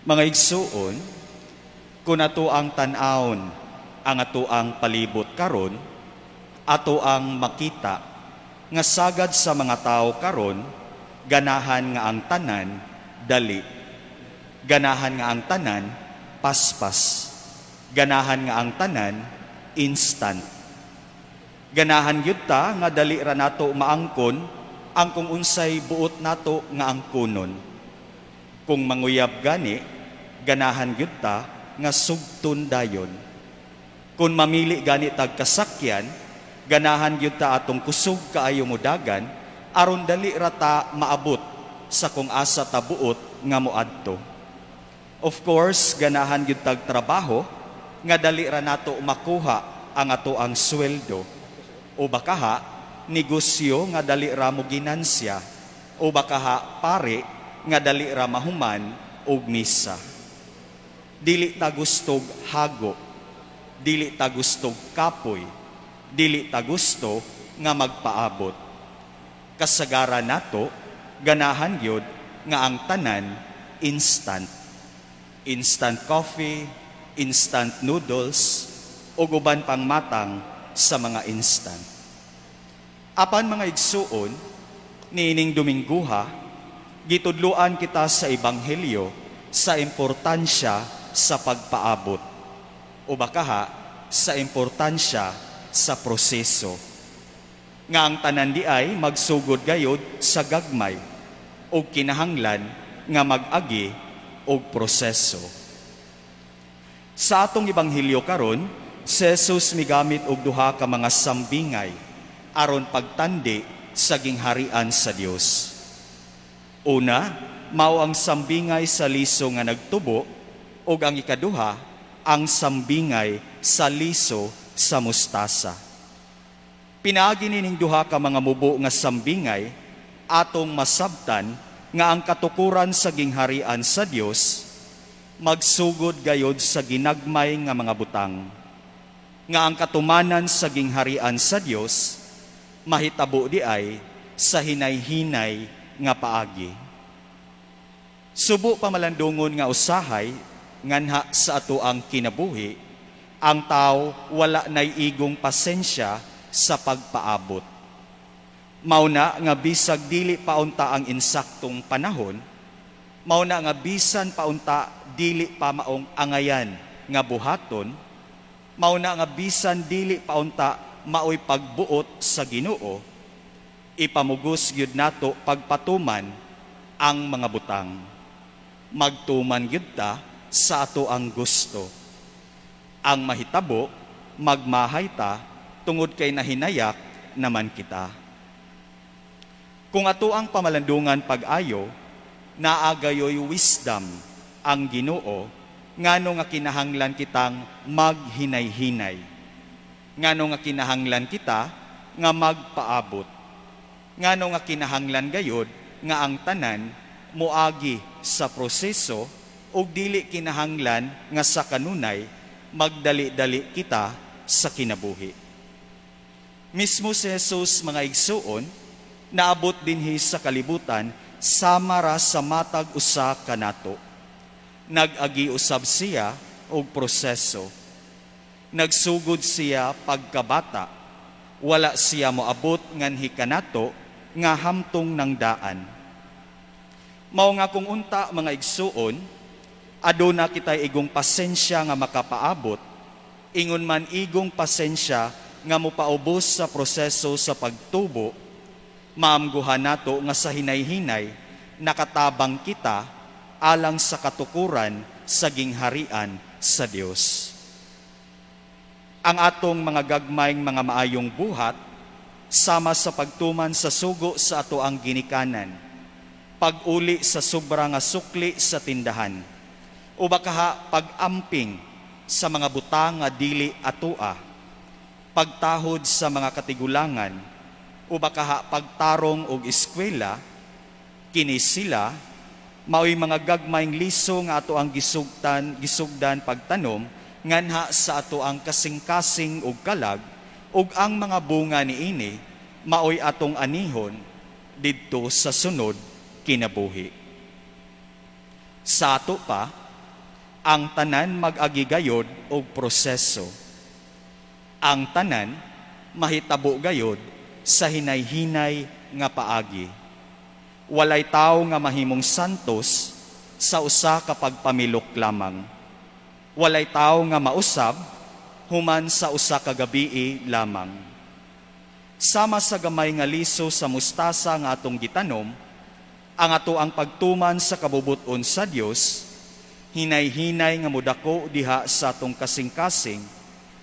Mga igsuon, kung ato ang tan-awon ang ato ang palibot karon, ato ang makita nga sagad sa mga tao karon, ganahan nga ang tanan dali. Ganahan nga ang tanan paspas. Ganahan nga ang tanan instant. Ganahan gyud ta nga dali ra nato maangkon ang kung unsay buot nato nga angkonon. Kung manguyab gani, ganahan gyud ta nga sugton dayon. Kung mamili gani tag kasakyan, ganahan gyud ta atong kusog kaayo modagan aron dali ra ta maabot sa kung asa ta buot nga moadto. Of course, ganahan gyud tag trabaho nga dali ra nato makuha ang ato ang sweldo, o bakaha negosyo nga dali ra mo ginansya, o bakaha pare nga dali ra mahuman og misa. Dili ta gustog hago, dili ta gustog kapoy, dili ta gusto nga magpaabot. Kasagaran nato, ganahan gyud nga ang tanan instant. Instant coffee, instant noodles, o uban pang matang sa mga instant. Apan mga igsuon, niining Domingguha, gitudluan kita sa Ebanghelyo sa importansya sa pagpaabot, o bakaha sa importansya sa proseso. Nga ang tanan di ay magsugod gayod sa gagmay o kinahanglan nga mag-agi o proseso. Sa atong Ebanghelyo karon, si Jesus migamit og duha ka mga sambingay aron pagtandi sa gingharian sa Dios. Una, mao ang sambingay sa liso nga nagtubo, ug ang ikaduha, ang sambingay sa liso sa mustasa. Pinaagi nining duha ka mga mubo nga sambingay atong masabtan nga ang katukuran sa gingharian sa Dios magsugod gayod sa ginagmay nga mga butang. Nga ang katumanan sa gingharian sa Dios mahitabo di ay sa hinay-hinay nga paagi. Subo pamalandungon nga usahay nganha sa ato ang kinabuhi, ang tao wala nay igong pasensya sa pagpaabot. Mauna nga bisag dili paunta ang insaktong panahon, mauna nga bisan paunta dili pa maong angayan nga buhaton, mauna nga bisan dili paunta maoy pagbuot sa Ginoo, ipamugos gyud nato pagpatuman ang mga butang. Magtuman gyud ta sa ato ang gusto. Ang mahitabo, magmahay ta tungod kay nahinayak naman kita. Kung ato ang pamalandungan pag-ayo, naagayoy wisdom ang Ginoo, ngano nga kinahanglan kitang maghinay-hinay. Ngano nga kinahanglan kita nga magpaabot. Ngano nga kinahanglan gayod nga ang tanan moagi sa proseso ug dili kinahanglan nga sa kanunay magdali-dali kita sa kinabuhi. Mismo si Jesus, mga igsuon, naabot dinhi sa kalibutan sama ra sa matag usa kanato. Nag-agi usab siya og proseso. Nagsugod siya pagkabata. Wala siya moabot nganhi kanato nga hamtong ng daan. Mao nga kung unta, mga igsuon, aduna kitay igong pasensya nga makapaabot, ingon man igong pasensya nga mopaubos sa proseso sa pagtubo, maamguhan nato nga sa hinay-hinay nakatabang kita alang sa katukuran sa gingharian sa Dios. Ang atong mga gagmayng mga maayong buhat sama sa pagtuman sa sugo sa ato ang ginikanan, pag-uli sa sobra nga sukli sa tindahan, o bakaha pag-amping sa mga butang nga dili atoa, pagtahod sa mga katigulangan, o bakaha pagtarong og eskwela, kini sila mao'y mga gagmayng liso nga ato ang gisugdan pagtanom nganha sa ato ang kasing-kasing og kalag, ug ang mga bunga niini mao'y atong anihon didto sa sunod kinabuhi. Sa ato pa, ang tanan mag-agi gayod og proseso. Ang tanan mahitabo gayod sa hinay-hinay nga paagi. Walay tao nga mahimong santos sa usa ka pagpamilok lamang. Walay tao nga mausab human sa usa ka gabii lamang. Sama sa gamay nga liso sa mustasa nga atong gitanom, ang ato ang pagtuman sa kabubuton sa Dios, hinay-hinay nga mudako diha sa atong kasing-kasing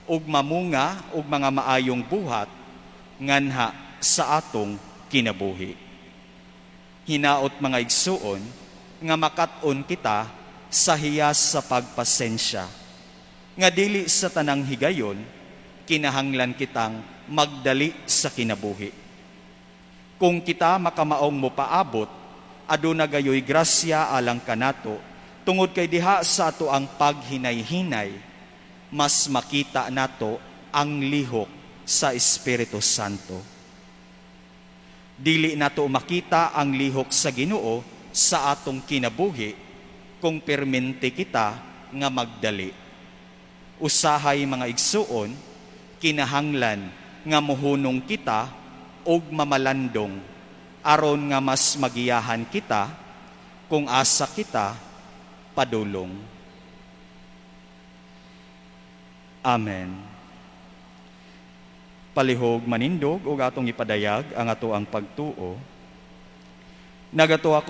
ug mamunga og mga maayong buhat nganha sa atong kinabuhi. Hinaot mga igsuon nga makat-on kita sa hiyas sa pagpasensya, nga dili sa tanang higayon kinahanglan kitang magdali sa kinabuhi. Kung kita makamaong mopaabot, aduna gayoy grasya alang kanato, tungod kay diha sa ato ang paghinay-hinay, mas makita nato ang lihok sa Espiritu Santo. Dili nato makita ang lihok sa Ginoo sa atong kinabuhi kung permente kita nga magdali. Usahay mga igsuon, kinahanglan nga mohunong kita og mamalandong aron nga mas magiyahan kita kung asa kita padulong. Amen. Palihog manindog ug atong ipadayag ang ato ang pagtuo. Nagato ako